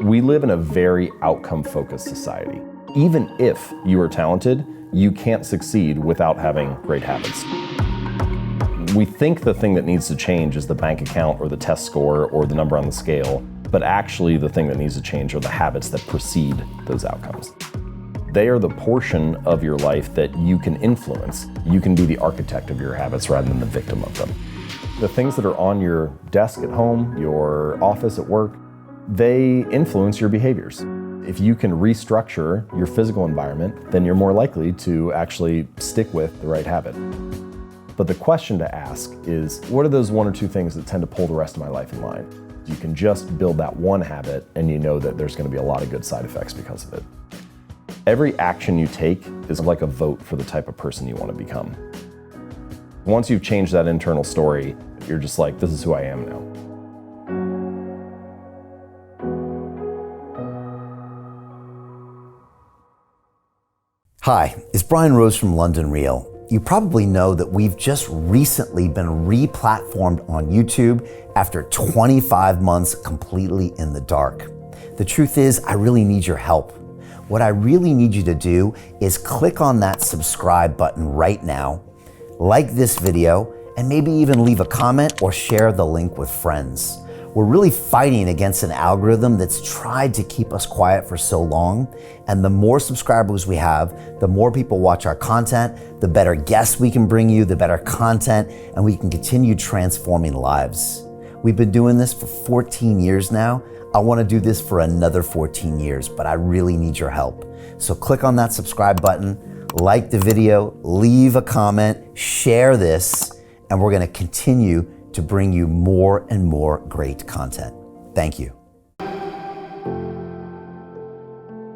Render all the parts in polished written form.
We live in a very outcome-focused society. Even if you are talented, you can't succeed without having great habits. We think the thing that needs to change is the bank account or the test score or the number on the scale, but actually the thing that needs to change are the habits that precede those outcomes. They are the portion of your life that you can influence. You can be the architect of your habits rather than the victim of them. The things that are on your desk at home, your office at work, they influence your behaviors. If you can restructure your physical environment, then you're more likely to actually stick with the right habit. But the question to ask is, what are those one or two things that tend to pull the rest of my life in line? You can just build that one habit and you know that there's going to be a lot of good side effects because of it. Every action you take is like a vote for the type of person you want to become. Once you've changed that internal story, you're just like, this is who I am now. Hi, it's Brian Rose from London Real. You probably know that we've just recently been re-platformed on YouTube after 25 months completely in the dark. The truth is, I really need your help. What I really need you to do is click on that subscribe button right now, like this video, and maybe even leave a comment or share the link with friends. We're really fighting against an algorithm that's tried to keep us quiet for so long. And the more subscribers we have, the more people watch our content, the better guests we can bring you, the better content, and we can continue transforming lives. We've been doing this for 14 years now. I want to do this for another 14 years, but I really need your help. So click on that subscribe button, like the video, leave a comment, share this, and we're going to continue to bring you more and more great content. Thank you.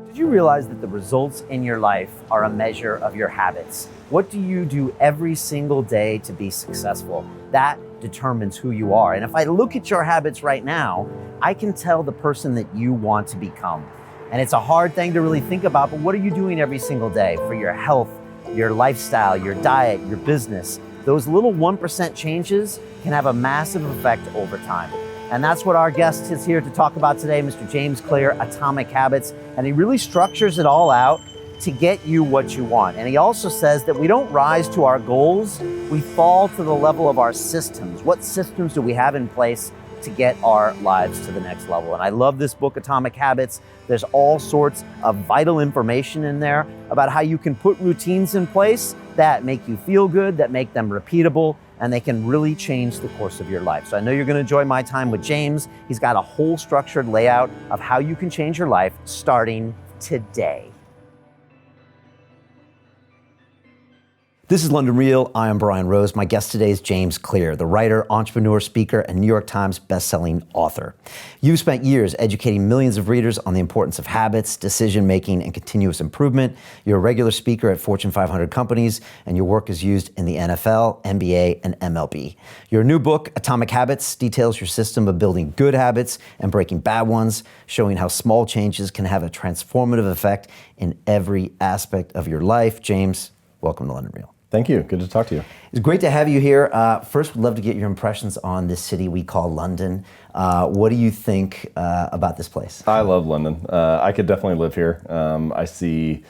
Did you realize that the results in your life are a measure of your habits? What do you do every single day to be successful? That determines who you are. And if I look at your habits right now, I can tell the person that you want to become. And it's a hard thing to really think about, but what are you doing every single day for your health, your lifestyle, your diet, your business? Those little 1% changes can have a massive effect over time. And that's what our guest is here to talk about today, Mr. James Clear, Atomic Habits. And he really structures it all out to get you what you want. And he also says that we don't rise to our goals, we fall to the level of our systems. What systems do we have in place to get our lives to the next level? And I love this book, Atomic Habits. There's all sorts of vital information in there about how you can put routines in place that make you feel good, that make them repeatable, and they can really change the course of your life. So I know you're gonna enjoy my time with James. He's got a whole structured layout of how you can change your life starting today. This is London Real. I am Brian Rose. My guest today is James Clear, the writer, entrepreneur, speaker, and New York Times bestselling author. You've spent years educating millions of readers on the importance of habits, decision-making, and continuous improvement. You're a regular speaker at Fortune 500 companies, and your work is used in the NFL, NBA, and MLB. Your new book, Atomic Habits, details your system of building good habits and breaking bad ones, showing how small changes can have a transformative effect in every aspect of your life. James, welcome to London Real. Thank you. Good to talk to you. It's great to have you here. First, we'd love to get your impressions on this city we call London. What do you think about this place? I love London. I could definitely live here. I see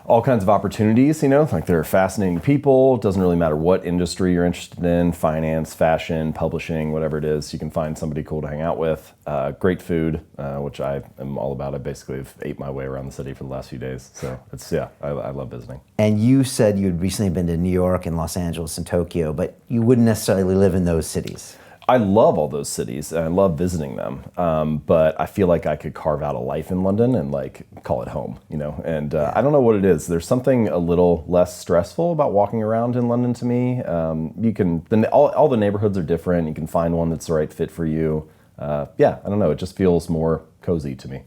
all kinds of opportunities, like there are fascinating people. It doesn't really matter what industry you're interested in, finance, fashion, publishing, whatever it is, you can find somebody cool to hang out with. Great food, which I am all about. I basically have ate my way around the city for the last few days. So I love visiting. And you said you'd recently been to New York and Los Angeles and Tokyo, but you wouldn't necessarily live in those cities. I love all those cities and I love visiting them, but I feel like I could carve out a life in London and call it home, and I don't know what it is. There's something a little less stressful about walking around in London to me. All the neighborhoods are different. You can find one that's the right fit for you. I don't know. It just feels more cozy to me.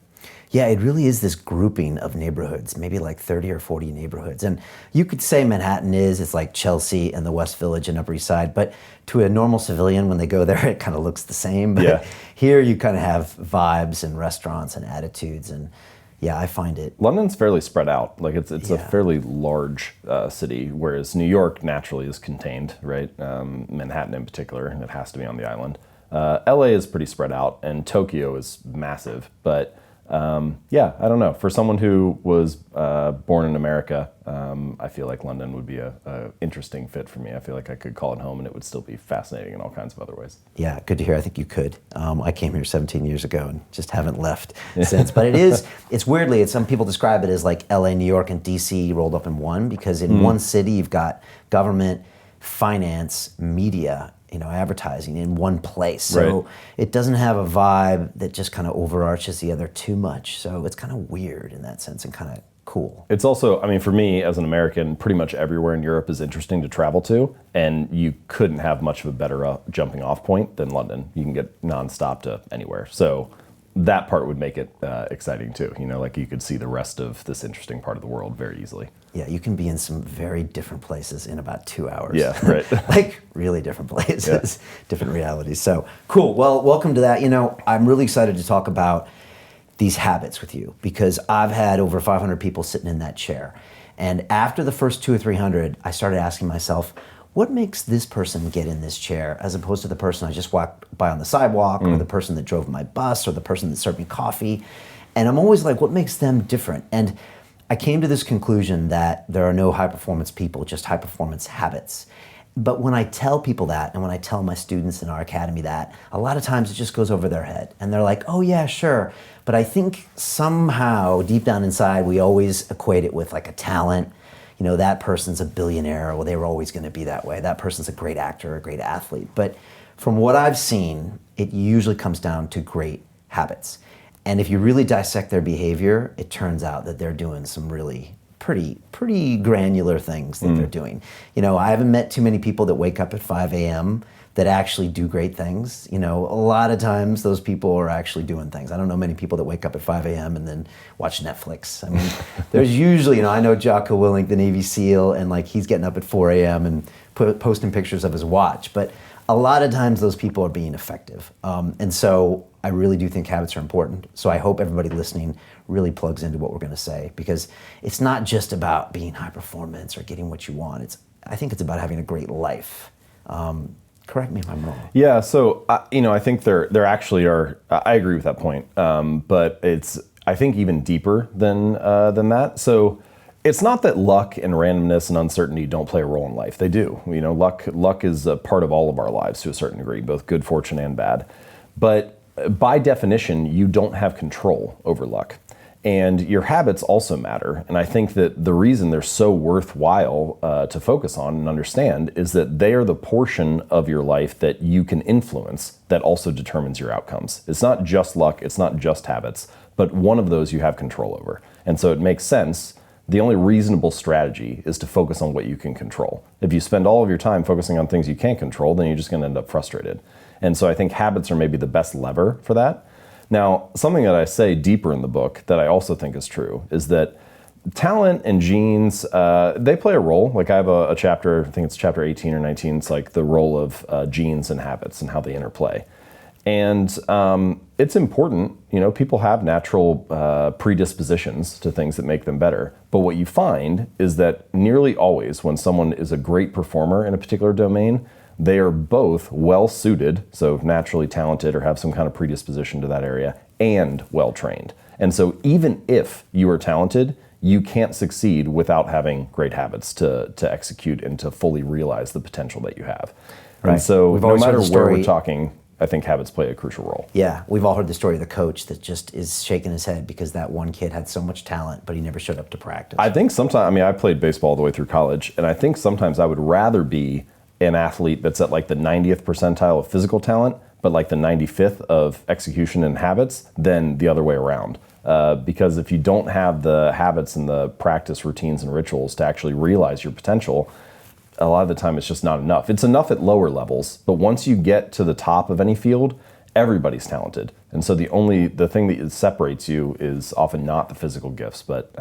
Yeah, it really is this grouping of neighborhoods, maybe like 30 or 40 neighborhoods. And you could say Manhattan it's like Chelsea and the West Village and Upper East Side, but to a normal civilian, when they go there, it kind of looks the same. But here you kind of have vibes and restaurants and attitudes. And yeah, I find it. London's fairly spread out. It's a fairly large city, whereas New York naturally is contained, right? Manhattan in particular, and it has to be on the island. LA is pretty spread out, and Tokyo is massive, but Yeah, I don't know. For someone who was born in America, I feel like London would be a interesting fit for me. I feel like I could call it home and it would still be fascinating in all kinds of other ways. Yeah, good to hear. I think you could. I came here 17 years ago and just haven't left since. But it's weirdly, some people describe it as like LA, New York, and DC rolled up in one, because in one city you've got government, finance, media, advertising in one place. So it doesn't have a vibe that just kind of overarches the other too much. So it's kind of weird in that sense and kind of cool. It's also, I mean, for me as an American, pretty much everywhere in Europe is interesting to travel to, and you couldn't have much of a better jumping off point than London. You can get nonstop to anywhere. So that part would make it exciting too. Like you could see the rest of this interesting part of the world very easily. Yeah, you can be in some very different places in about 2 hours. Yeah, right. Like really different places, different realities. So cool. Well, welcome to that. I'm really excited to talk about these habits with you, because I've had over 500 people sitting in that chair. And after the first 200 or 300, I started asking myself, what makes this person get in this chair as opposed to the person I just walked by on the sidewalk, or the person that drove my bus, or the person that served me coffee? And I'm always like, what makes them different? And I came to this conclusion that there are no high-performance people, just high-performance habits. But when I tell people that, and when I tell my students in our academy that, a lot of times it just goes over their head. And they're like, oh yeah, sure. But I think somehow, deep down inside, we always equate it with like a talent. That person's a billionaire, well, they were always gonna be that way. That person's a great actor, a great athlete. But from what I've seen, it usually comes down to great habits. And if you really dissect their behavior, it turns out that they're doing some really pretty granular things that they're doing. I haven't met too many people that wake up at 5 a.m. that actually do great things. A lot of times those people are actually doing things. I don't know many people that wake up at 5 a.m. and then watch Netflix. I mean, there's usually, I know Jocko Willink, the Navy SEAL, and like he's getting up at 4 a.m. and posting pictures of his watch. But a lot of times those people are being effective. And so I really do think habits are important. So I hope everybody listening really plugs into what we're gonna say, because it's not just about being high performance or getting what you want. I think it's about having a great life. Correct me if I'm wrong. Yeah, so I think there actually are. I agree with that point, but it's, I think, even deeper than that. So it's not that luck and randomness and uncertainty don't play a role in life. They do. Luck is a part of all of our lives to a certain degree, both good fortune and bad. But by definition, you don't have control over luck. And your habits also matter. And I think that the reason they're so worthwhile to focus on and understand is that they are the portion of your life that you can influence that also determines your outcomes. It's not just luck, it's not just habits, but one of those you have control over. And so it makes sense. The only reasonable strategy is to focus on what you can control. If you spend all of your time focusing on things you can't control, then you're just gonna end up frustrated. And so I think habits are maybe the best lever for that. Now, something that I say deeper in the book that I also think is true is that talent and genes, they play a role. Like I have a chapter, I think it's chapter 18 or 19, it's like the role of genes and habits and how they interplay. And it's important, people have natural predispositions to things that make them better. But what you find is that nearly always when someone is a great performer in a particular domain, they are both well-suited, so naturally talented or have some kind of predisposition to that area, and well-trained. And so even if you are talented, you can't succeed without having great habits to execute and to fully realize the potential that you have. Right. And so no matter where we're talking, I think habits play a crucial role. Yeah, we've all heard the story of the coach that just is shaking his head because that one kid had so much talent, but he never showed up to practice. I think sometimes, I played baseball all the way through college, and I think sometimes I would rather be an athlete that's at like the 90th percentile of physical talent, but like the 95th of execution and habits than the other way around. Because if you don't have the habits and the practice routines and rituals to actually realize your potential, a lot of the time it's just not enough. It's enough at lower levels, but once you get to the top of any field, everybody's talented. And so the thing that separates you is often not the physical gifts, but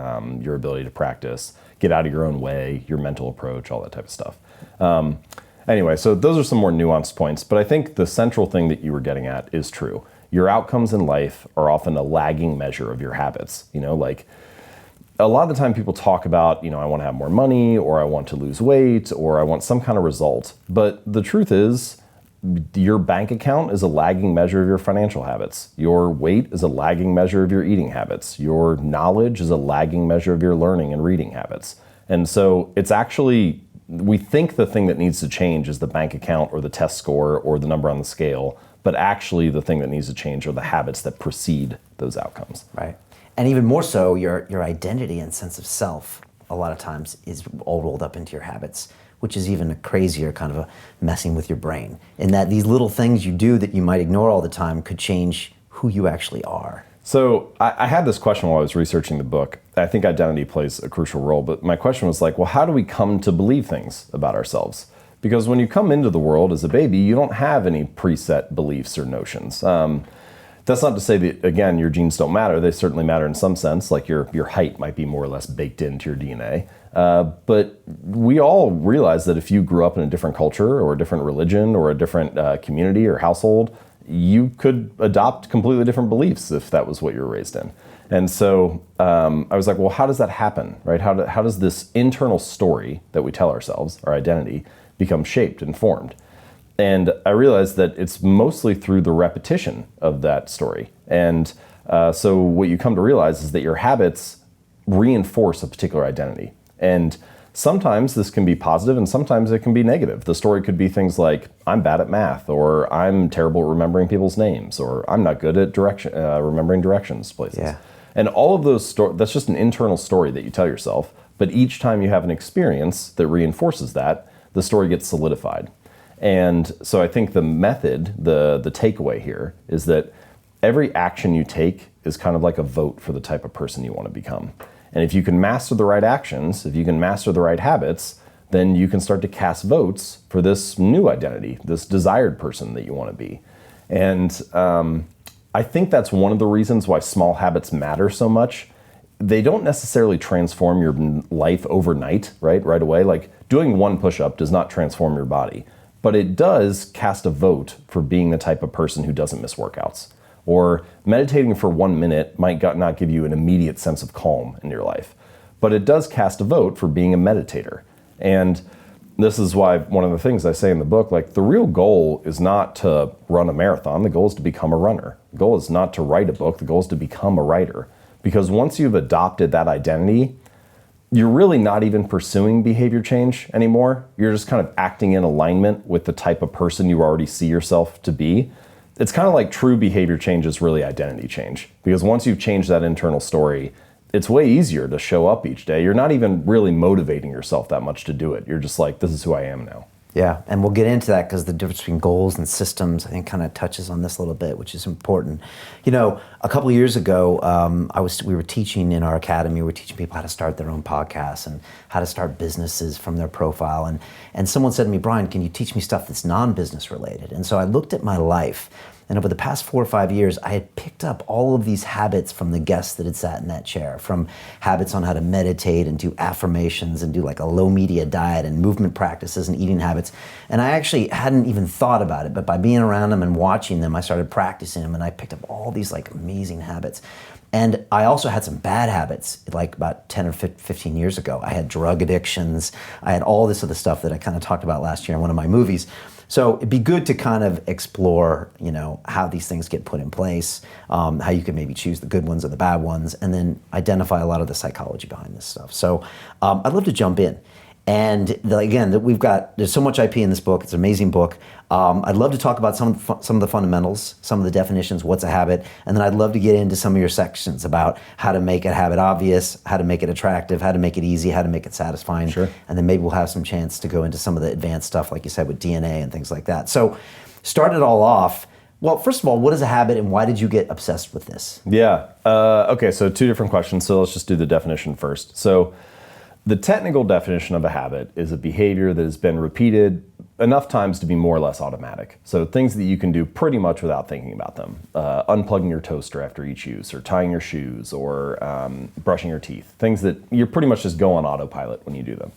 your ability to practice, get out of your own way, your mental approach, all that type of stuff. Anyway, so those are some more nuanced points, but I think the central thing that you were getting at is true. Your outcomes in life are often a lagging measure of your habits. Like a lot of the time people talk about, I want to have more money, or I want to lose weight, or I want some kind of result. But the truth is, Your bank account is a lagging measure of your financial habits. Your weight is a lagging measure of your eating habits. Your knowledge is a lagging measure of your learning and reading habits. And so it's actually, we think the thing that needs to change is the bank account or the test score or the number on the scale, but actually the thing that needs to change are the habits that precede those outcomes. Right. And even more so, your identity and sense of self a lot of times is all rolled up into your habits, which is even a crazier kind of a messing with your brain. In that these little things you do that you might ignore all the time could change who you actually are. So I had this question while I was researching the book. I think identity plays a crucial role, but my question was like, well, how do we come to believe things about ourselves? Because when you come into the world as a baby, you don't have any preset beliefs or notions. That's not to say that, again, your genes don't matter. They certainly matter in some sense, like your height might be more or less baked into your DNA. But we all realize that if you grew up in a different culture or a different religion or a different community or household, you could adopt completely different beliefs if that was what you were raised in. And so I was like, well, how does that happen, right? How does this internal story that we tell ourselves, our identity, become shaped and formed? And I realized that it's mostly through the repetition of that story. And so what you come to realize is that your habits reinforce a particular identity. And sometimes this can be positive and sometimes it can be negative. The story could be things like, I'm bad at math, or I'm terrible at remembering people's names, or I'm not good at remembering directions to places. Yeah. And all of those that's just an internal story that you tell yourself. But each time you have an experience that reinforces that, the story gets solidified. And so I think the method, the takeaway here is that every action you take is kind of like a vote for the type of person you want to become. And if you can master the right actions, if you can master the right habits, then you can start to cast votes for this new identity, this desired person that you want to be. And I think that's one of the reasons why small habits matter so much. They don't necessarily transform your life overnight, right away. Like doing one push-up does not transform your body. But it does cast a vote for being the type of person who doesn't miss workouts. Or meditating for 1 minute might not give you an immediate sense of calm in your life. But it does cast a vote for being a meditator. And this is why one of the things I say in the book, like the real goal is not to run a marathon. The goal is to become a runner. The goal is not to write a book. The goal is to become a writer. Because once you've adopted that identity, you're really not even pursuing behavior change anymore. You're just kind of acting in alignment with the type of person you already see yourself to be. It's kind of like true behavior change is really identity change. Because once you've changed that internal story, it's way easier to show up each day. You're not even really motivating yourself that much to do it. You're just like, this is who I am now. Yeah, and we'll get into that because the difference between goals and systems, I think, kind of touches on this a little bit, which is important. You know, a couple of years ago, we were teaching in our academy. We were teaching people how to start their own podcasts and how to start businesses from their profile. And someone said to me, Brian, can you teach me stuff that's non-business related? And so I looked at my life. And over the past 4 or 5 years, I had picked up all of these habits from the guests that had sat in that chair, from habits on how to meditate and do affirmations and do like a low media diet and movement practices and eating habits. And I actually hadn't even thought about it, but by being around them and watching them, I started practicing them and I picked up all these like amazing habits. And I also had some bad habits, like about 10 or 15 years ago. I had drug addictions. I had all this other stuff that I kind of talked about last year in one of my movies. So it'd be good to kind of explore, you know, how these things get put in place, how you can maybe choose the good ones or the bad ones, and then identify a lot of the psychology behind this stuff. So I'd love to jump in. And again, there's so much IP in this book. It's an amazing book. I'd love to talk about some of the fundamentals, some of the definitions, what's a habit, and then I'd love to get into some of your sections about how to make a habit obvious, how to make it attractive, how to make it easy, how to make it satisfying. Sure. And then maybe we'll have some chance to go into some of the advanced stuff, like you said, with DNA and things like that. So start it all off. Well, first of all, what is a habit and why did you get obsessed with this? Yeah. Okay, so 2 different questions. So let's just do the definition first. So the technical definition of a habit is a behavior that has been repeated enough times to be more or less automatic. So things that you can do pretty much without thinking about them. Unplugging your toaster after each use, or tying your shoes, or brushing your teeth. Things that you pretty much just go on autopilot when you do them.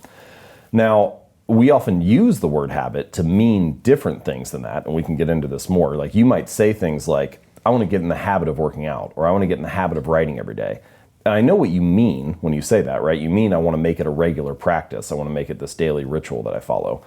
Now, we often use the word habit to mean different things than that, and we can get into this more. Like you might say things like, I want to get in the habit of working out, or I want to get in the habit of writing every day. And I know what you mean when you say that, right? You mean I want to make it a regular practice. I want to make it this daily ritual that I follow.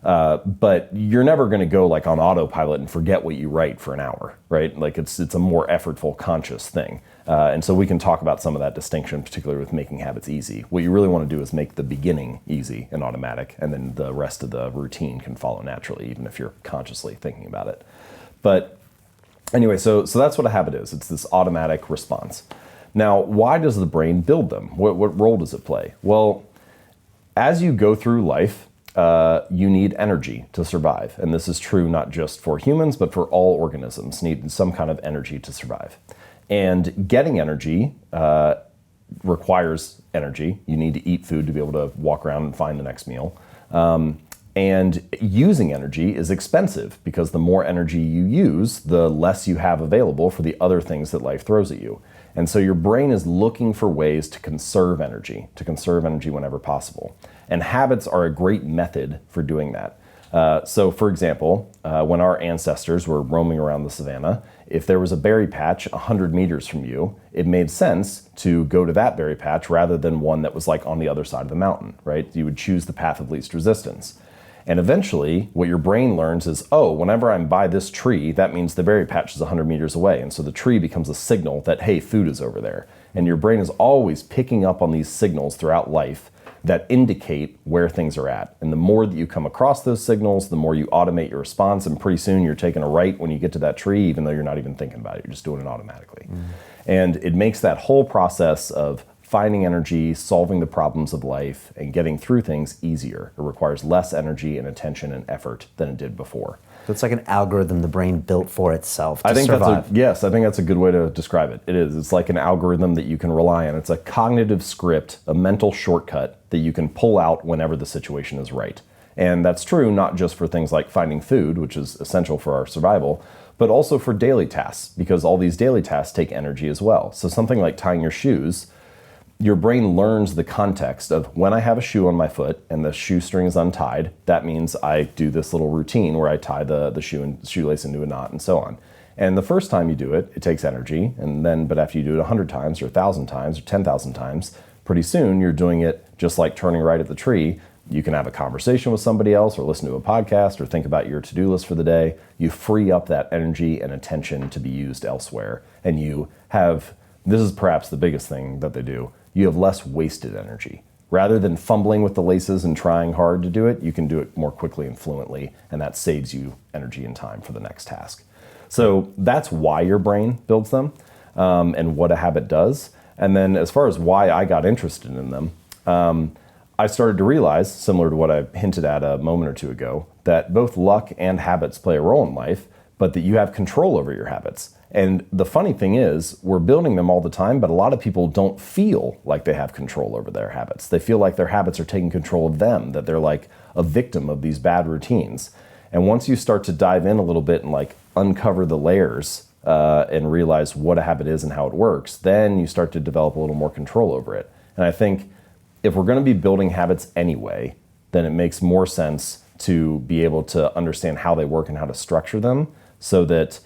But you're never going to go like on autopilot and forget what you write for an hour, right? Like it's a more effortful, conscious thing. And so we can talk about some of that distinction, particularly with making habits easy. What you really want to do is make the beginning easy and automatic, and then the rest of the routine can follow naturally, even if you're consciously thinking about it. But anyway, so that's what a habit is. It's this automatic response. Now, why does the brain build them? What role does it play? Well, as you go through life, you need energy to survive. And this is true not just for humans, but for all organisms need some kind of energy to survive. And getting energy requires energy. You need to eat food to be able to walk around and find the next meal. And using energy is expensive because the more energy you use, the less you have available for the other things that life throws at you. And so your brain is looking for ways to conserve energy whenever possible. And habits are a great method for doing that. So for example, when our ancestors were roaming around the savannah, if there was a berry patch 100 meters from you, it made sense to go to that berry patch rather than one that was like on the other side of the mountain, right? You would choose the path of least resistance. And eventually, what your brain learns is, oh, whenever I'm by this tree, that means the berry patch is 100 meters away. And so the tree becomes a signal that, hey, food is over there. And your brain is always picking up on these signals throughout life that indicate where things are at. And the more that you come across those signals, the more you automate your response. And pretty soon you're taking a right when you get to that tree, even though you're not even thinking about it. You're just doing it automatically. And it makes that whole process of finding energy, solving the problems of life, and getting through things easier. It requires less energy and attention and effort than it did before. So it's like an algorithm the brain built for itself to I think survive. Yes, I think that's a good way to describe it. It is. It's like an algorithm that you can rely on. It's a cognitive script, a mental shortcut that you can pull out whenever the situation is right. And that's true not just for things like finding food, which is essential for our survival, but also for daily tasks, because all these daily tasks take energy as well. So something like tying your shoes, your brain learns the context of when I have a shoe on my foot and the shoestring is untied, that means I do this little routine where I tie the shoelace into a knot and so on. And the first time you do it, it takes energy, but after you do it 100 times or 1,000 times or 10,000 times, pretty soon you're doing it just like turning right at the tree. You can have a conversation with somebody else or listen to a podcast or think about your to-do list for the day. You free up that energy and attention to be used elsewhere. And you have, this is perhaps the biggest thing that they do, you have less wasted energy. Rather than fumbling with the laces and trying hard to do it, you can do it more quickly and fluently, and that saves you energy and time for the next task. So that's why your brain builds them, and what a habit does. And then as far as why I got interested in them, I started to realize, similar to what I hinted at a moment or two ago, that both luck and habits play a role in life, but that you have control over your habits. And the funny thing is, we're building them all the time, but a lot of people don't feel like they have control over their habits. They feel like their habits are taking control of them, that they're like a victim of these bad routines. And once you start to dive in a little bit and like uncover the layers and realize what a habit is and how it works, then you start to develop a little more control over it. And I think if we're going to be building habits anyway, then it makes more sense to be able to understand how they work and how to structure them so that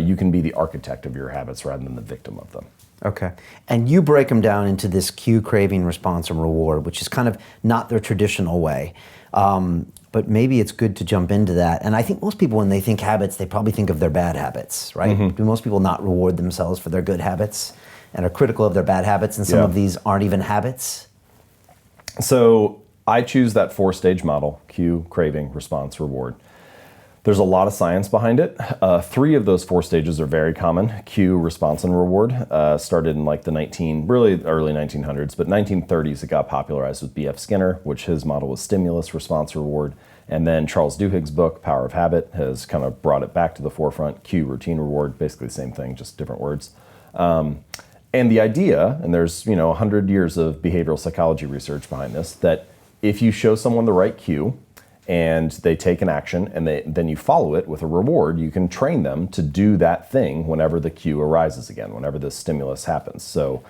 you can be the architect of your habits rather than the victim of them. Okay. And you break them down into this cue, craving, response, and reward, which is kind of not their traditional way. But maybe it's good to jump into that. And I think most people, when they think habits, they probably think of their bad habits, right? Mm-hmm. Do most people not reward themselves for their good habits and are critical of their bad habits, and some of these aren't even habits? So I choose that 4-stage model: cue, craving, response, reward. There's a lot of science behind it. 3 of those 4 stages are very common: cue, response, and reward. Started in like the early 1900s, but 1930s it got popularized with B.F. Skinner, which his model was stimulus, response, reward. And then Charles Duhigg's book, Power of Habit, has kind of brought it back to the forefront: cue, routine, reward, basically the same thing, just different words. And the idea, and there's 100 years of behavioral psychology research behind this, that if you show someone the right cue, and they take an action, and then you follow it with a reward, you can train them to do that thing whenever the cue arises again, whenever the stimulus happens. So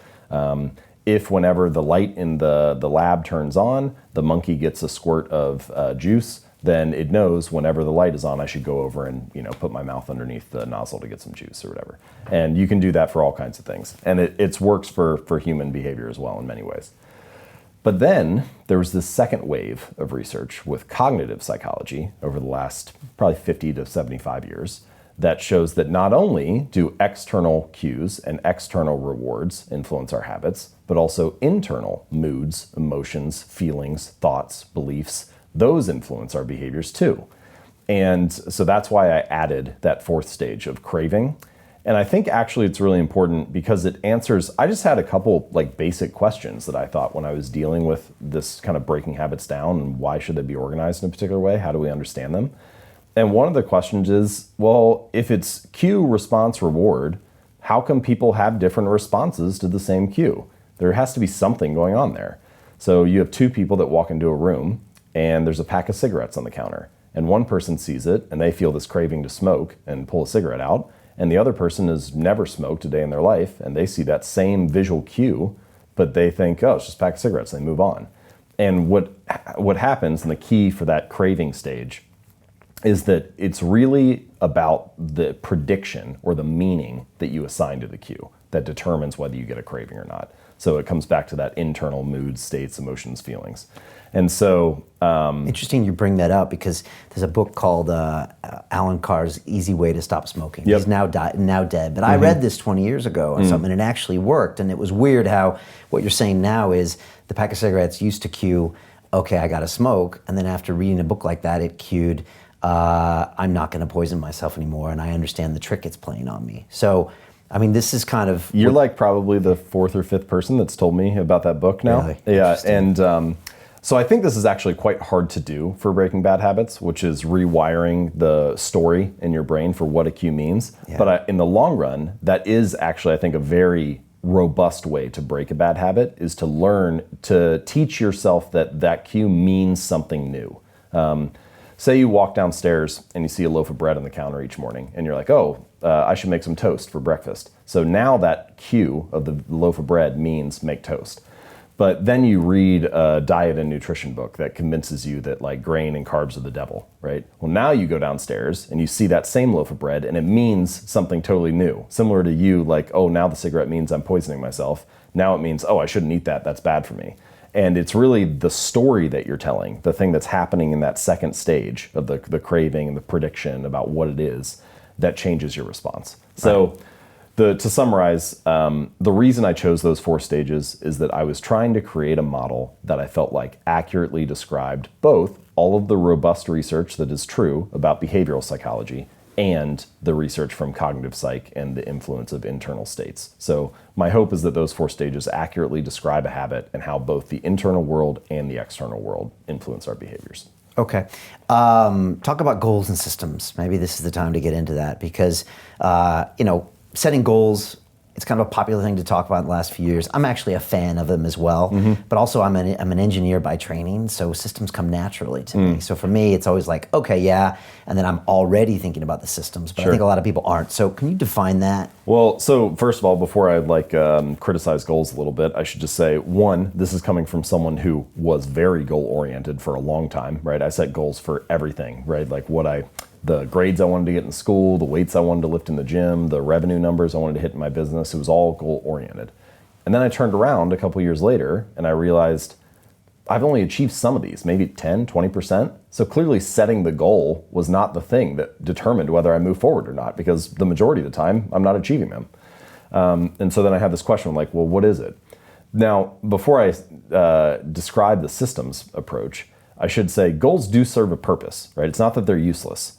if whenever the light in the lab turns on, the monkey gets a squirt of juice, then it knows whenever the light is on, I should go over and put my mouth underneath the nozzle to get some juice or whatever. And you can do that for all kinds of things. And it works for human behavior as well in many ways. But then there was this second wave of research with cognitive psychology over the last probably 50 to 75 years that shows that not only do external cues and external rewards influence our habits, but also internal moods, emotions, feelings, thoughts, beliefs, those influence our behaviors too. And so that's why I added that fourth stage of craving. And I think actually it's really important because it answers, I just had a couple like basic questions that I thought when I was dealing with this kind of breaking habits down and why should they be organized in a particular way? How do we understand them? And one of the questions is, well, if it's cue, response, reward, how come people have different responses to the same cue? There has to be something going on there. So you have two people that walk into a room and there's a pack of cigarettes on the counter. And one person sees it and they feel this craving to smoke and pull a cigarette out. And the other person has never smoked a day in their life and they see that same visual cue, but they think, oh, it's just a pack of cigarettes, and they move on. And what happens, and the key for that craving stage, is that it's really about the prediction or the meaning that you assign to the cue that determines whether you get a craving or not. So it comes back to that internal moods, states, emotions, feelings. And so... Interesting you bring that up because there's a book called Alan Carr's Easy Way to Stop Smoking. Yep. He's now dead. But I read this 20 years ago or something, and it actually worked. And it was weird how what you're saying now is the pack of cigarettes used to cue, okay, I got to smoke. And then after reading a book like that, it cued, I'm not going to poison myself anymore. And I understand the trick it's playing on me. So, I mean, this is kind of... You're like probably the fourth or fifth person that's told me about that book now. Really? Yeah, and so I think this is actually quite hard to do for breaking bad habits, which is rewiring the story in your brain for what a cue means. Yeah. But in the long run, that is actually, I think, a very robust way to break a bad habit, is to learn to teach yourself that that cue means something new. Say you walk downstairs and you see a loaf of bread on the counter each morning and you're like, oh, I should make some toast for breakfast. So now that cue of the loaf of bread means make toast. But then you read a diet and nutrition book that convinces you that like grain and carbs are the devil, right? Well, now you go downstairs and you see that same loaf of bread and it means something totally new. Similar to you, like, oh, now the cigarette means I'm poisoning myself. Now it means, oh, I shouldn't eat that. That's bad for me. And it's really the story that you're telling, the thing that's happening in that second stage of the craving and the prediction about what it is, that changes your response. So to summarize, the reason I chose those four stages is that I was trying to create a model that I felt like accurately described both all of the robust research that is true about behavioral psychology and the research from cognitive psych and the influence of internal states. So my hope is that those four stages accurately describe a habit and how both the internal world and the external world influence our behaviors. Okay. Talk about goals and systems. Maybe this is the time to get into that because, setting goals, it's kind of a popular thing to talk about in the last few years. I'm actually a fan of them as well, but also I'm an engineer by training, so systems come naturally to me. So for me, it's always like, okay, yeah, and then I'm already thinking about the systems, but I think a lot of people aren't. So can you define that? Well, so first of all, before I criticize goals a little bit, I should just say, one, this is coming from someone who was very goal-oriented for a long time, right? I set goals for everything, right? Like the grades I wanted to get in school, the weights I wanted to lift in the gym, the revenue numbers I wanted to hit in my business. It was all goal-oriented. And then I turned around a couple years later and I realized I've only achieved some of these, maybe 10, 20%. So clearly setting the goal was not the thing that determined whether I move forward or not, because the majority of the time I'm not achieving them. And so then I had this question like, well, what is it? Now, before I describe the systems approach, I should say goals do serve a purpose, right? It's not that they're useless.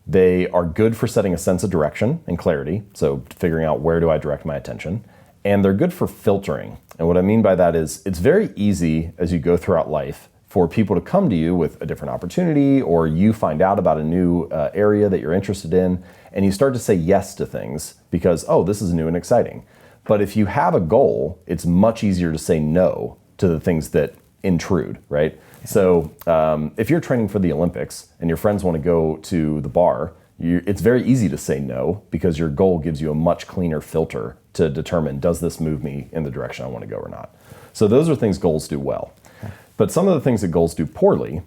They are good for setting a sense of direction and clarity, so figuring out where do I direct my attention, and they're good for filtering. And what I mean by that is it's very easy as you go throughout life for people to come to you with a different opportunity, or you find out about a new area that you're interested in, and you start to say yes to things because, oh, this is new and exciting. But if you have a goal, it's much easier to say no to the things that intrude, right? So if you're training for the Olympics and your friends want to go to the bar, it's very easy to say no because your goal gives you a much cleaner filter to determine, does this move me in the direction I want to go or not? So those are things goals do well. But some of the things that goals do poorly,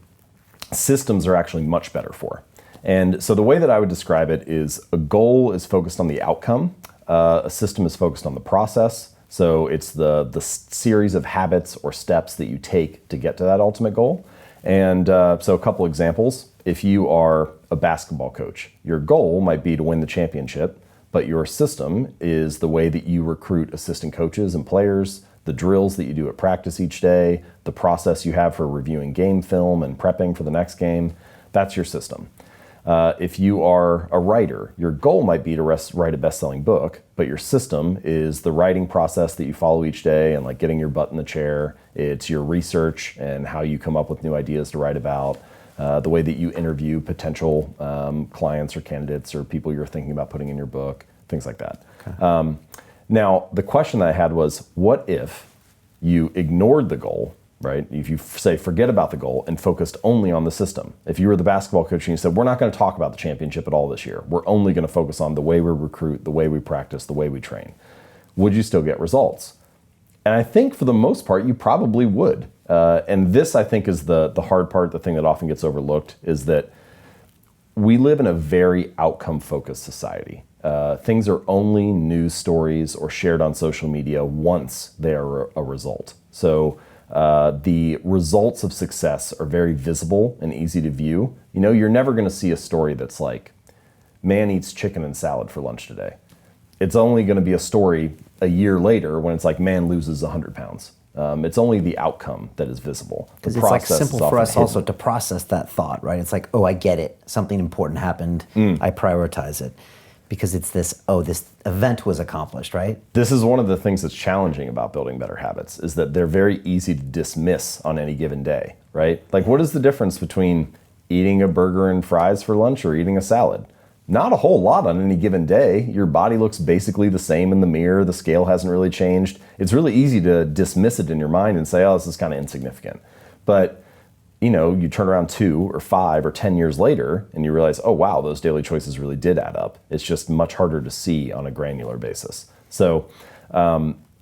systems are actually much better for. And so the way that I would describe it is a goal is focused on the outcome, a system is focused on the process, So it's the series of habits or steps that you take to get to that ultimate goal. And so a couple examples. If you are a basketball coach, your goal might be to win the championship, but your system is the way that you recruit assistant coaches and players, the drills that you do at practice each day, the process you have for reviewing game film and prepping for the next game. That's your system. If you are a writer, your goal might be to write a best-selling book, but your system is the writing process that you follow each day and like getting your butt in the chair. It's your research and how you come up with new ideas to write about, the way that you interview potential clients or candidates or people you're thinking about putting in your book, things like that. Okay. Now, the question that I had was, what if you ignored the goal, right? If you say, forget about the goal and focused only on the system. If you were the basketball coach and you said, we're not going to talk about the championship at all this year. We're only going to focus on the way we recruit, the way we practice, the way we train. Would you still get results? And I think for the most part, you probably would. And this, I think, is the hard part, the thing that often gets overlooked, is that we live in a very outcome-focused society. Things are only news stories or shared on social media once they are a result. So the results of success are very visible and easy to view. You know, you're never going to see a story that's like, man eats chicken and salad for lunch today. It's only going to be a story a year later when it's like, man loses 100 pounds. It's only the outcome that is visible. Because it's like simple for us also to process that thought, right? It's like, oh, I get it. Something important happened. I prioritize it. Because it's this, oh, this event was accomplished, right? This is one of the things that's challenging about building better habits, is that they're very easy to dismiss on any given day, right? Like, what is the difference between eating a burger and fries for lunch or eating a salad? Not a whole lot on any given day. Your body looks basically the same in the mirror. The scale hasn't really changed. It's really easy to dismiss it in your mind and say, oh, this is kind of insignificant. But you know, you turn around 2 or 5 or 10 years later and you realize, oh wow, those daily choices really did add up. It's just much harder to see on a granular basis. So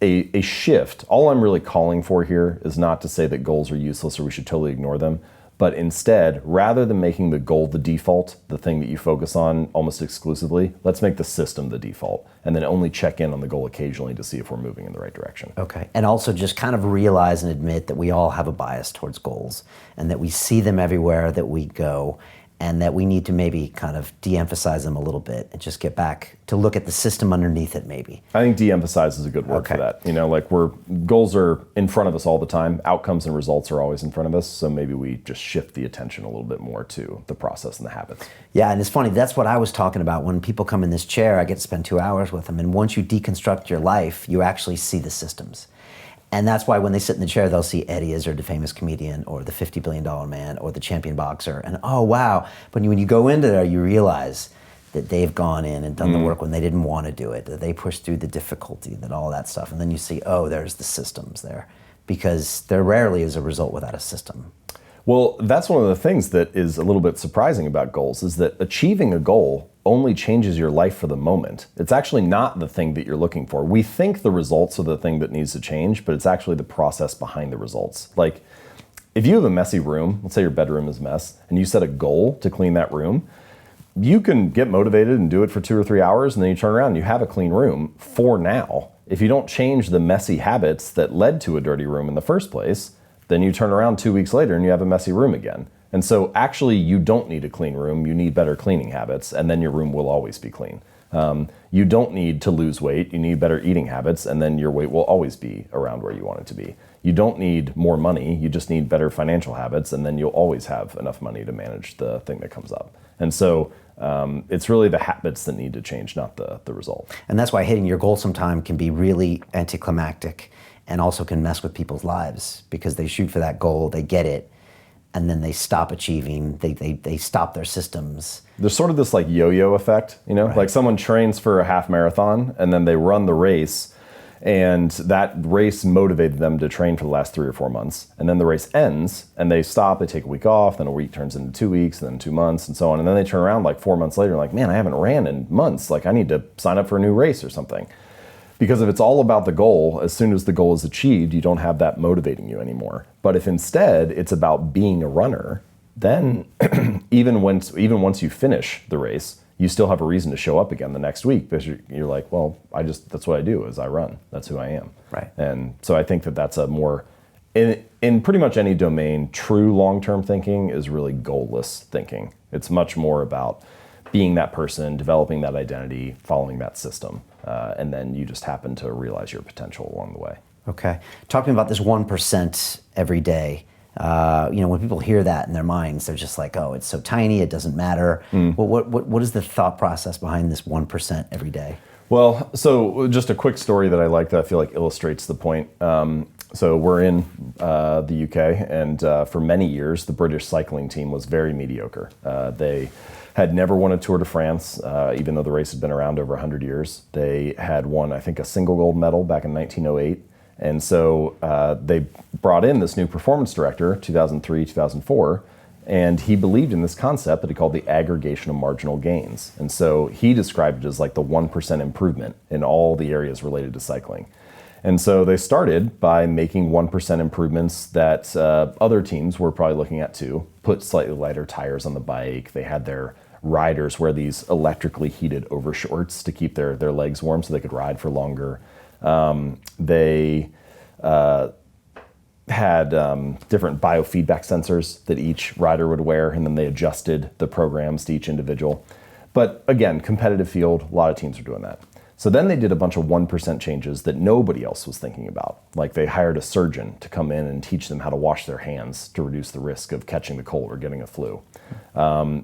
a shift, all I'm really calling for here is not to say that goals are useless or we should totally ignore them, but instead, rather than making the goal the default, the thing that you focus on almost exclusively, let's make the system the default and then only check in on the goal occasionally to see if we're moving in the right direction. Okay. And also just kind of realize and admit that we all have a bias towards goals and that we see them everywhere that we go and that we need to maybe kind of de-emphasize them a little bit and just get back to look at the system underneath it maybe. I think de-emphasize is a good word for that. You know, like goals are in front of us all the time. Outcomes and results are always in front of us. So maybe we just shift the attention a little bit more to the process and the habits. Yeah, and it's funny, that's what I was talking about. When people come in this chair, I get to spend 2 hours with them. And once you deconstruct your life, you actually see the systems. And that's why when they sit in the chair, they'll see Eddie as the famous comedian or the $50 billion man or the champion boxer. And oh, wow. But when you go into there, you realize that they've gone in and done the work when they didn't want to do it, that they pushed through the difficulty, that all that stuff. And then you see, oh, there's the systems there. Because there rarely is a result without a system. Well, that's one of the things that is a little bit surprising about goals, is that achieving a goal only changes your life for the moment. It's actually not the thing that you're looking for. We think the results are the thing that needs to change, but it's actually the process behind the results. Like, if you have a messy room, let's say your bedroom is a mess, and you set a goal to clean that room, you can get motivated and do it for 2 or 3 hours, and then you turn around and you have a clean room for now. If you don't change the messy habits that led to a dirty room in the first place, then you turn around 2 weeks later and you have a messy room again. And so actually you don't need a clean room, you need better cleaning habits, and then your room will always be clean. You don't need to lose weight, you need better eating habits, and then your weight will always be around where you want it to be. You don't need more money, you just need better financial habits, and then you'll always have enough money to manage the thing that comes up. And so it's really the habits that need to change, not the result. And that's why hitting your goal sometime can be really anticlimactic and also can mess with people's lives because they shoot for that goal, they get it, and then they stop achieving, they stop their systems. There's sort of this like yo-yo effect, you know, like someone trains for a half marathon and then they run the race and that race motivated them to train for the last 3 or 4 months. And then the race ends and they stop, they take a week off, then a week turns into 2 weeks, and then 2 months and so on. And then they turn around like 4 months later and like, man, I haven't ran in months. Like I need to sign up for a new race or something. Because if it's all about the goal, as soon as the goal is achieved, you don't have that motivating you anymore. But if instead it's about being a runner, then even once you finish the race, you still have a reason to show up again the next week because you're like, well, that's what I do is I run. That's who I am. Right. And so I think that that's a more, in pretty much any domain, true long-term thinking is really goalless thinking. It's much more about being that person, developing that identity, following that system, and then you just happen to realize your potential along the way. Okay. Talking about this 1% every day, when people hear that in their minds, they're just like, oh, it's so tiny, it doesn't matter. Well, what is the thought process behind this 1% every day? Well, so just a quick story that I like that I feel like illustrates the point. So we're in the UK, and for many years, the British cycling team was very mediocre. They had never won a Tour de France, even though the race had been around over 100 years. They had won, I think, a single gold medal back in 1908. And so they brought in this new performance director, 2003, 2004, and he believed in this concept that he called the aggregation of marginal gains. And so he described it as like the 1% improvement in all the areas related to cycling. And so they started by making 1% improvements that other teams were probably looking at too. Put slightly lighter tires on the bike. They had their riders wear these electrically heated overshorts to keep their legs warm so they could ride for longer. They had different biofeedback sensors that each rider would wear, and then they adjusted the programs to each individual. But again, competitive field, a lot of teams are doing that. So then they did a bunch of 1% changes that nobody else was thinking about. Like they hired a surgeon to come in and teach them how to wash their hands to reduce the risk of catching the cold or getting a flu.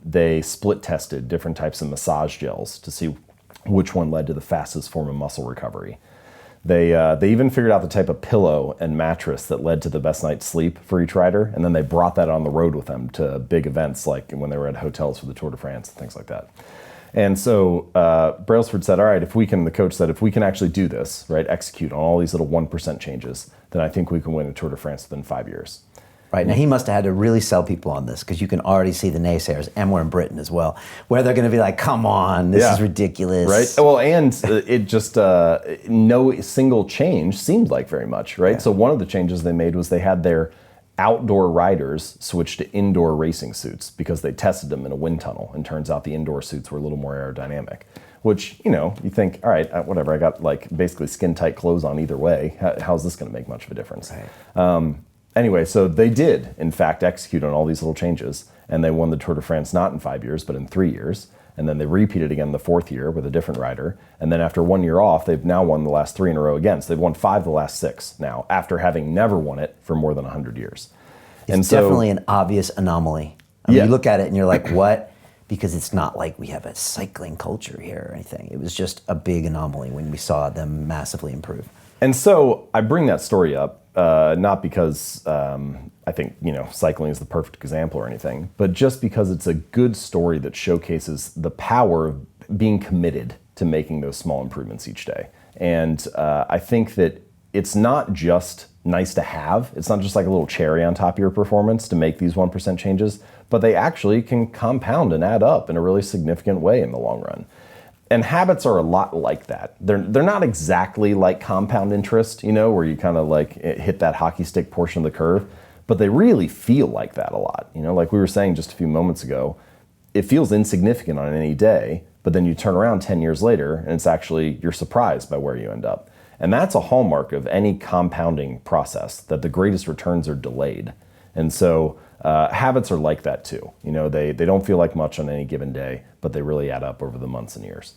They split tested different types of massage gels to see which one led to the fastest form of muscle recovery. They even figured out the type of pillow and mattress that led to the best night's sleep for each rider, and then they brought that on the road with them to big events like when they were at hotels for the Tour de France and things like that. And so Brailsford said, all right, the coach said, if we can actually do this, right, execute on all these little 1% changes, then I think we can win a Tour de France within 5 years. Right, now he must have had to really sell people on this because you can already see the naysayers, and we're in Britain as well, where they're going to be like, come on, this is ridiculous. Right, well, and it just, no single change seemed like very much, right? Yeah. So one of the changes they made was they had their outdoor riders switch to indoor racing suits because they tested them in a wind tunnel, and turns out the indoor suits were a little more aerodynamic. Which, you think, all right, whatever, I got like basically skin-tight clothes on either way. How's this going to make much of a difference? Right. Anyway, so they did, in fact, execute on all these little changes, and they won the Tour de France not in 5 years, but in 3 years. And then they repeated again the fourth year with a different rider. And then after 1 year off, they've now won the last 3 in a row again. So they've won 5 of the last 6 now, after having never won it for more than 100 years. It's definitely an obvious anomaly. I mean, you look at it and you're like, what? Because it's not like we have a cycling culture here or anything. It was just a big anomaly when we saw them massively improve. And so I bring that story up, not because I think, cycling is the perfect example or anything, but just because it's a good story that showcases the power of being committed to making those small improvements each day. And I think that it's not just nice to have. It's not just like a little cherry on top of your performance to make these 1% changes, but they actually can compound and add up in a really significant way in the long run. And habits are a lot like that. They're not exactly like compound interest, where you kind of like hit that hockey stick portion of the curve, but they really feel like that a lot. Like we were saying just a few moments ago, it feels insignificant on any day, but then you turn around 10 years later and it's actually, you're surprised by where you end up. And that's a hallmark of any compounding process, that the greatest returns are delayed. And so habits are like that too. They don't feel like much on any given day, but they really add up over the months and years.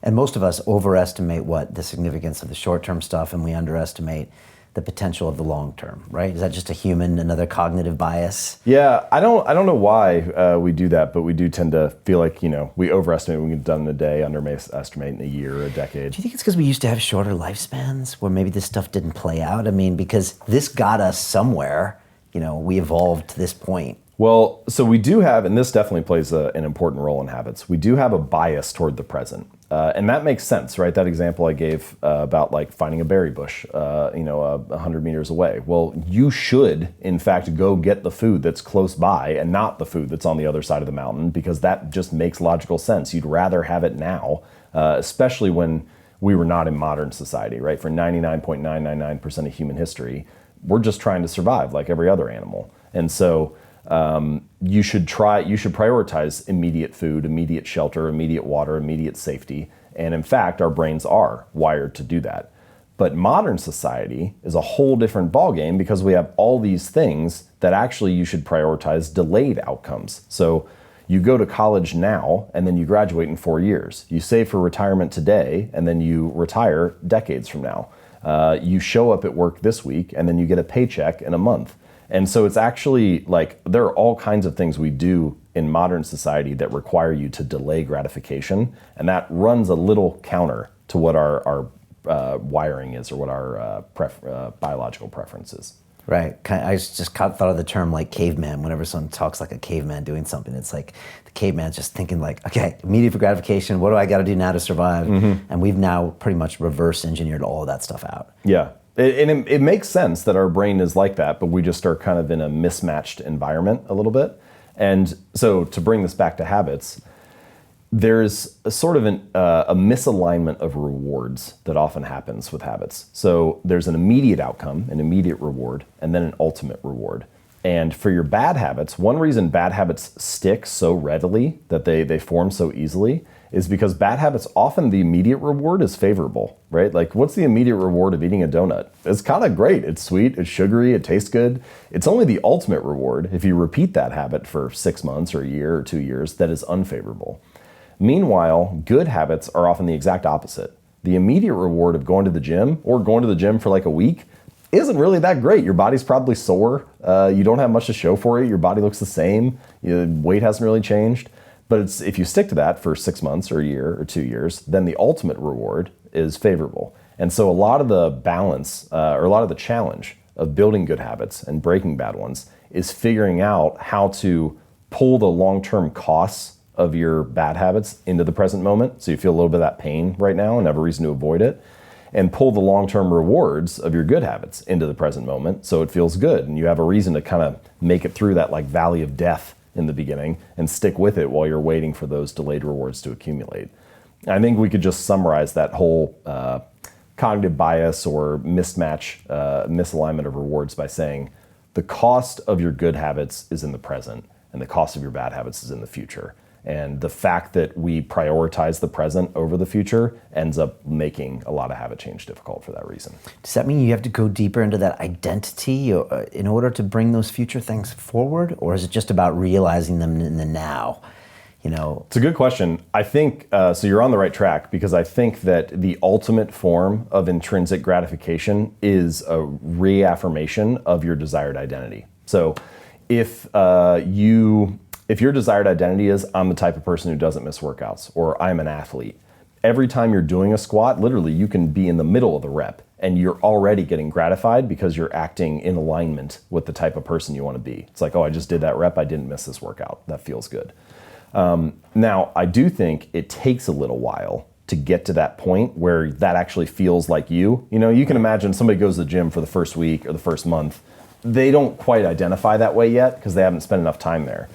And most of us overestimate the significance of the short-term stuff, and we underestimate the potential of the long-term, right? Is that just another cognitive bias? Yeah, I don't know why we do that, but we do tend to feel like, we overestimate what we get done in a day, underestimate in a year or a decade. Do you think it's because we used to have shorter lifespans where maybe this stuff didn't play out? I mean, because this got us somewhere, we evolved to this point. Well, so we do have, and this definitely plays an important role in habits, we do have a bias toward the present. And that makes sense, right? That example I gave about like finding a berry bush, 100 meters away. Well, you should, in fact, go get the food that's close by and not the food that's on the other side of the mountain, because that just makes logical sense. You'd rather have it now, especially when we were not in modern society, right? For 99.999% of human history, we're just trying to survive like every other animal. And so you should prioritize immediate food, immediate shelter, immediate water, immediate safety. And in fact, our brains are wired to do that. But modern society is a whole different ballgame because we have all these things that actually you should prioritize delayed outcomes. So you go to college now and then you graduate in 4 years. You save for retirement today and then you retire decades from now. You show up at work this week and then you get a paycheck in a month. And so it's actually like there are all kinds of things we do in modern society that require you to delay gratification. And that runs a little counter to what our wiring is or what our biological preference is. Right. I just thought of the term like caveman. Whenever someone talks like a caveman doing something, it's like the caveman's just thinking like, okay, immediate gratification. What do I got to do now to survive? And we've now pretty much reverse engineered all of that stuff out. Yeah. It makes sense that our brain is like that, but we just are kind of in a mismatched environment a little bit. And so to bring this back to habits, there's a sort of a misalignment of rewards that often happens with habits. So there's an immediate outcome, an immediate reward, and then an ultimate reward. And for your bad habits, one reason bad habits stick so readily, that they form so easily, is because bad habits, often the immediate reward is favorable, right? Like what's the immediate reward of eating a donut? It's kind of great. It's sweet, it's sugary, it tastes good. It's only the ultimate reward, if you repeat that habit for 6 months or a year or 2 years, that is unfavorable. Meanwhile, good habits are often the exact opposite. The immediate reward of going to the gym or going to the gym for like a week isn't really that great. Your body's probably sore. You don't have much to show for it. Your body looks the same. Your weight hasn't really changed. But if you stick to that for 6 months or a year or 2 years, then the ultimate reward is favorable. And so a lot of the balance or a lot of the challenge of building good habits and breaking bad ones is figuring out how to pull the long-term costs of your bad habits into the present moment, so you feel a little bit of that pain right now and have a reason to avoid it, and pull the long-term rewards of your good habits into the present moment so it feels good and you have a reason to kind of make it through that like valley of death in the beginning and stick with it while you're waiting for those delayed rewards to accumulate. I think we could just summarize that whole cognitive bias or misalignment of rewards by saying the cost of your good habits is in the present and the cost of your bad habits is in the future. And the fact that we prioritize the present over the future ends up making a lot of habit change difficult for that reason. Does that mean you have to go deeper into that identity in order to bring those future things forward? Or is it just about realizing them in the now? It's a good question. I think, so you're on the right track, because I think that the ultimate form of intrinsic gratification is a reaffirmation of your desired identity. So if your desired identity is, I'm the type of person who doesn't miss workouts, or I'm an athlete, every time you're doing a squat, literally you can be in the middle of the rep and you're already getting gratified because you're acting in alignment with the type of person you want to be. It's like, oh, I just did that rep, I didn't miss this workout. That feels good. Now, I do think it takes a little while to get to that point where that actually feels like you. You can imagine somebody goes to the gym for the first week or the first month. They don't quite identify that way yet because they haven't spent enough time there.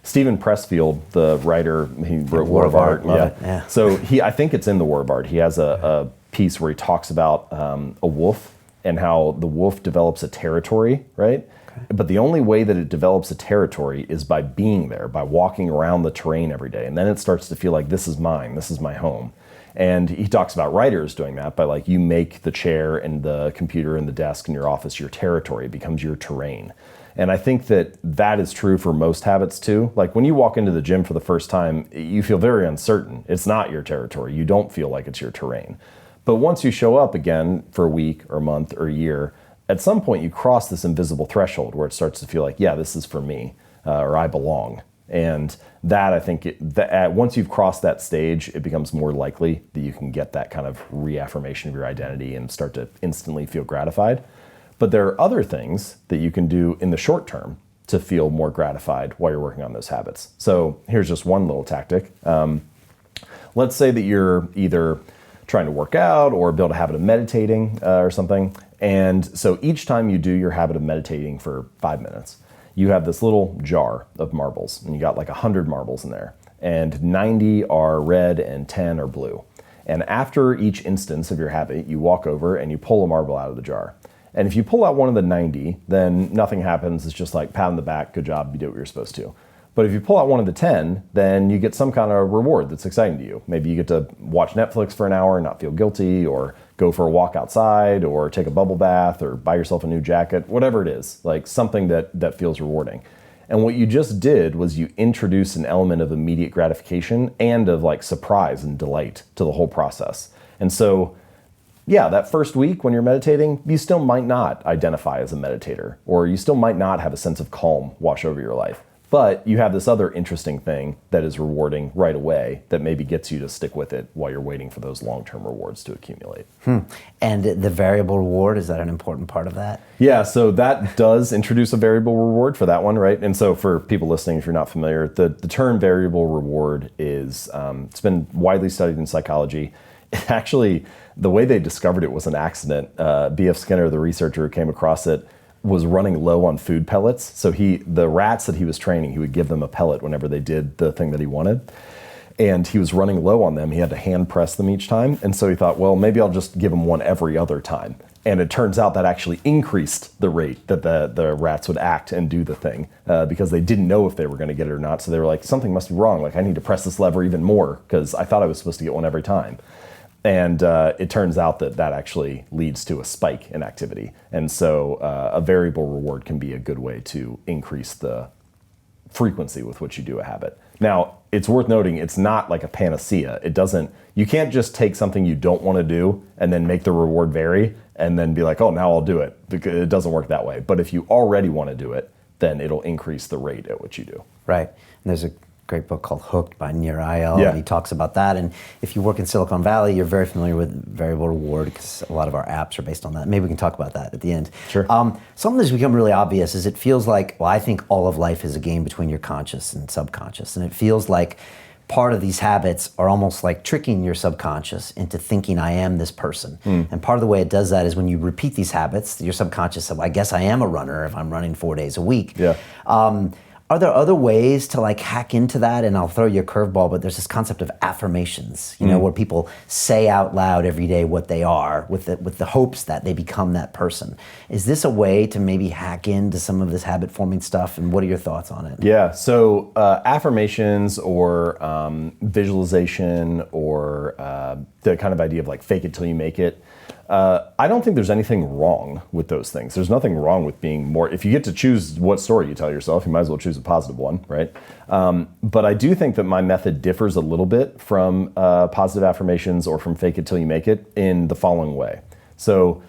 Stephen Pressfield, the writer, he wrote War of Art. Yeah. So I think it's in the War of Art. He has a piece where he talks about a wolf and how the wolf develops a territory, right? Okay. But the only way that it develops a territory is by being there, by walking around the terrain every day. And then it starts to feel like this is mine, this is my home. And he talks about writers doing that by like you make the chair and the computer and the desk in your office your territory. It becomes your terrain. And I think that is true for most habits too. Like when you walk into the gym for the first time, you feel very uncertain. It's not your territory. You don't feel like it's your terrain. But once you show up again for a week or a month or a year, at some point you cross this invisible threshold where it starts to feel like, yeah, this is for me, or I belong. And that, I think, once you've crossed that stage, it becomes more likely that you can get that kind of reaffirmation of your identity and start to instantly feel gratified. But there are other things that you can do in the short term to feel more gratified while you're working on those habits. So here's just one little tactic. Let's say that you're either trying to work out or build a habit of meditating or something. And so each time you do your habit of meditating for 5 minutes, you have this little jar of marbles, and you got like 100 marbles in there, and 90 are red and 10 are blue. And after each instance of your habit, you walk over and you pull a marble out of the jar. And if you pull out one of the 90, then nothing happens. It's just like pat on the back, good job, you did what you're supposed to. But if you pull out one of the 10, then you get some kind of reward that's exciting to you. Maybe you get to watch Netflix for an hour and not feel guilty, or go for a walk outside, or take a bubble bath, or buy yourself a new jacket, whatever it is, like something that feels rewarding. And what you just did was you introduced an element of immediate gratification and of like surprise and delight to the whole process. And so, yeah, that first week when you're meditating, you still might not identify as a meditator, or you still might not have a sense of calm wash over your life. But you have this other interesting thing that is rewarding right away that maybe gets you to stick with it while you're waiting for those long-term rewards to accumulate. And the variable reward, is that an important part of that? Yeah, so that does introduce a variable reward for that one, right? And so for people listening, if you're not familiar, the term variable reward is, it's been widely studied in psychology. Actually, the way they discovered it was an accident. B.F. Skinner, the researcher who came across it, was running low on food pellets. So the rats that he was training, he would give them a pellet whenever they did the thing that he wanted. And he was running low on them. He had to hand press them each time. And so he thought, well, maybe I'll just give him one every other time. And it turns out that actually increased the rate that the rats would act and do the thing because they didn't know if they were going to get it or not. So they were like, something must be wrong. Like, I need to press this lever even more because I thought I was supposed to get one every time. And it turns out that actually leads to a spike in activity. And so a variable reward can be a good way to increase the frequency with which you do a habit. Now, it's worth noting, it's not like a panacea. You can't just take something you don't want to do and then make the reward vary and then be like, oh, now I'll do it. Because it doesn't work that way. But if you already want to do it, then it'll increase the rate at which you do. Right. And there's a great book called Hooked by Nir Eyal, Yeah. and he talks about that. And if you work in Silicon Valley, you're very familiar with variable reward because a lot of our apps are based on that. Maybe we can talk about that at the end. Sure. Something that's become really obvious is it feels like, well, I think all of life is a game between your conscious and subconscious. And it feels like part of these habits are almost like tricking your subconscious into thinking I am this person. And part of the way it does that is when you repeat these habits, your subconscious says, I guess I am a runner if I'm running 4 days a week. Yeah. Are there other ways to like hack into that? And I'll throw you a curveball, but there's this concept of affirmations, you know, where people say out loud every day what they are with the hopes that they become that person. Is this a way to maybe hack into some of this habit forming stuff? And what are your thoughts on it? Yeah, so affirmations or visualization or the kind of idea of like fake it till you make it, I don't think there's anything wrong with those things. There's nothing wrong with being more, if you get to choose what story you tell yourself, you might as well choose a positive one, right? But I do think that my method differs a little bit from positive affirmations or from fake it till you make it in the following way. So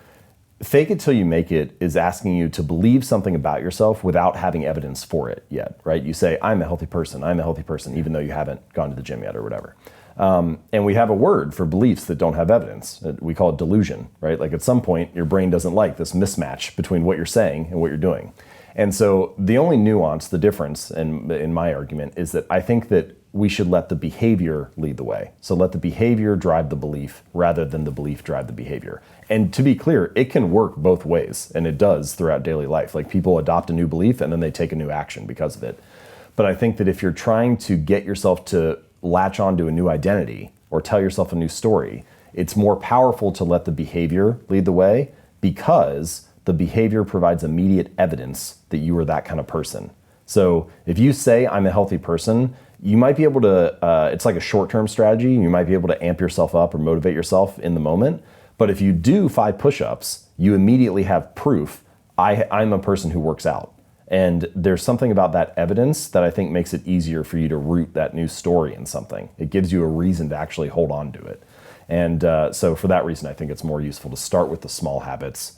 fake it till you make it is asking you to believe something about yourself without having evidence for it yet, right? You say, I'm a healthy person, even though you haven't gone to the gym yet or whatever. And we have a word for beliefs that don't have evidence. We call it delusion, right? Like at some point, your brain doesn't like this mismatch between what you're saying and what you're doing. And so the only nuance, the difference in my argument is that I think that we should let the behavior lead the way. So let the behavior drive the belief rather than the belief drive the behavior. And to be clear, it can work both ways, and it does throughout daily life. Like people adopt a new belief and then they take a new action because of it. But I think that if you're trying to get yourself to latch onto a new identity or tell yourself a new story, it's more powerful to let the behavior lead the way because the behavior provides immediate evidence that you are that kind of person. So if you say, I'm a healthy person, you might be able to, it's like a short-term strategy. You might be able to amp yourself up or motivate yourself in the moment. But if you do 5 push-ups, you immediately have proof, I'm a person who works out. And there's something about that evidence that I think makes it easier for you to root that new story in something. It gives you a reason to actually hold on to it. And so for that reason, I think it's more useful to start with the small habits,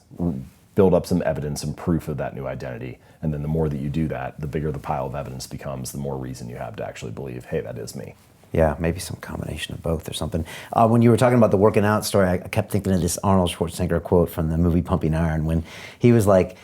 build up some evidence and proof of that new identity. And then the more that you do that, the bigger the pile of evidence becomes, the more reason you have to actually believe, hey, that is me. Yeah, maybe some combination of both or something. When you were talking about the working out story, I kept thinking of this Arnold Schwarzenegger quote from the movie Pumping Iron when he was like,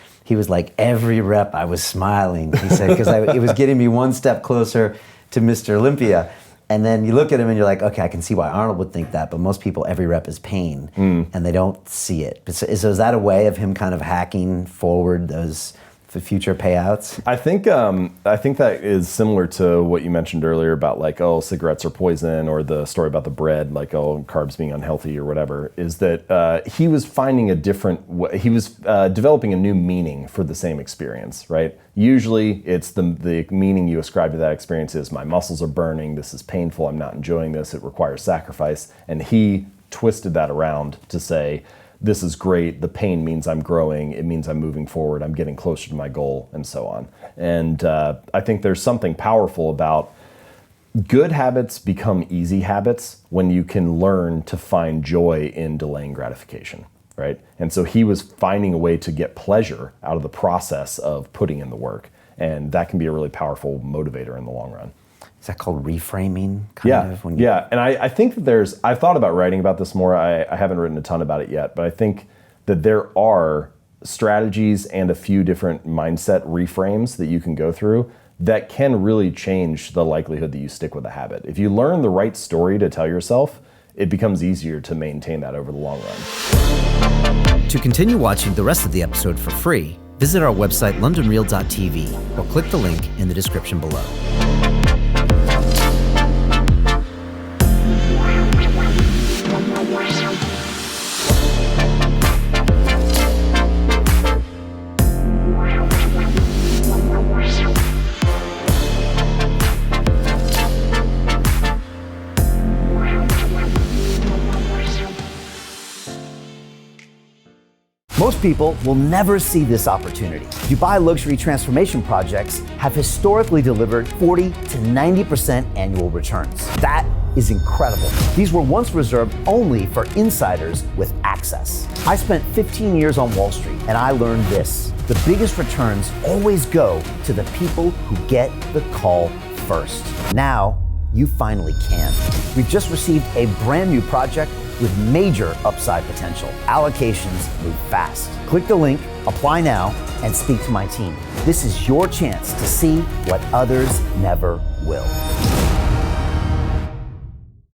every rep I was smiling, he said, because it was getting me one step closer to Mr. Olympia. And then you look at him and you're like, okay, I can see why Arnold would think that, but most people, every rep is pain, and they don't see it. So is that a way of him kind of hacking forward those the future payouts? I think that is similar to what you mentioned earlier about like, oh, cigarettes are poison, or the story about the bread, like, oh, carbs being unhealthy or whatever, is that he was finding a different way. He was developing a new meaning for the same experience, right? Usually it's the meaning you ascribe to that experience is my muscles are burning, this is painful, I'm not enjoying this, it requires sacrifice. And he twisted that around to say, this is great, the pain means I'm growing, it means I'm moving forward, I'm getting closer to my goal, and so on. And I think there's something powerful about good habits become easy habits when you can learn to find joy in delaying gratification, right? And so he was finding a way to get pleasure out of the process of putting in the work. And that can be a really powerful motivator in the long run. Is that called reframing? Yeah, and I think that I've thought about writing about this more. I haven't written a ton about it yet, but I think that there are strategies and a few different mindset reframes that you can go through that can really change the likelihood that you stick with a habit. If you learn the right story to tell yourself, it becomes easier to maintain that over the long run. To continue watching the rest of the episode for free, visit our website londonreal.tv or click the link in the description below. Most people will never see this opportunity. Dubai luxury transformation projects have historically delivered 40 to 90% annual returns. That is incredible. These were once reserved only for insiders with access. I spent 15 years on Wall Street, and I learned this: the biggest returns always go to the people who get the call first. Now, you finally can. We've just received a brand new project with major upside potential. Allocations move fast. Click the link, apply now, and speak to my team. This is your chance to see what others never will.